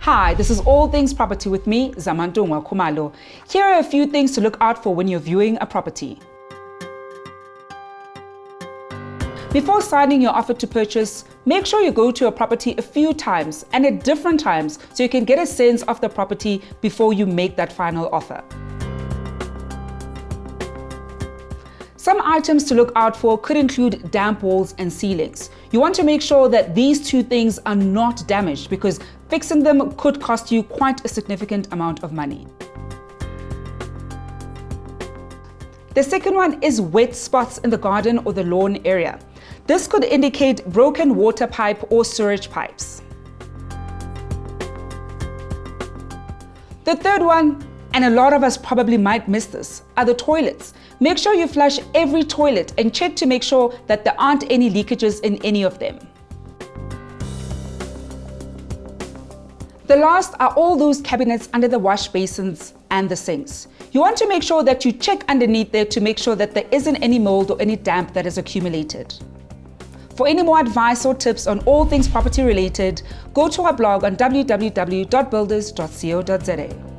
Hi, this is All Things Property with me, Zamantungwa Khumalo. Here are a few things to look out for when you're viewing a property. Before signing your offer to purchase, make sure you go to a property a few times and at different times so you can get a sense of the property before you make that final offer. Some items to look out for could include damp walls and ceilings. You want to make sure that these two things are not damaged because fixing them could cost you quite a significant amount of money. The second one is wet spots in the garden or the lawn area. This could indicate broken water pipe or sewage pipes. The third one, and a lot of us probably might miss this, are the toilets. Make sure you flush every toilet and check to make sure that there aren't any leakages in any of them. The last are all those cabinets under the wash basins and the sinks. You want to make sure that you check underneath there to make sure that there isn't any mold or any damp that is accumulated. For any more advice or tips on all things property related, go to our blog on www.builders.co.za.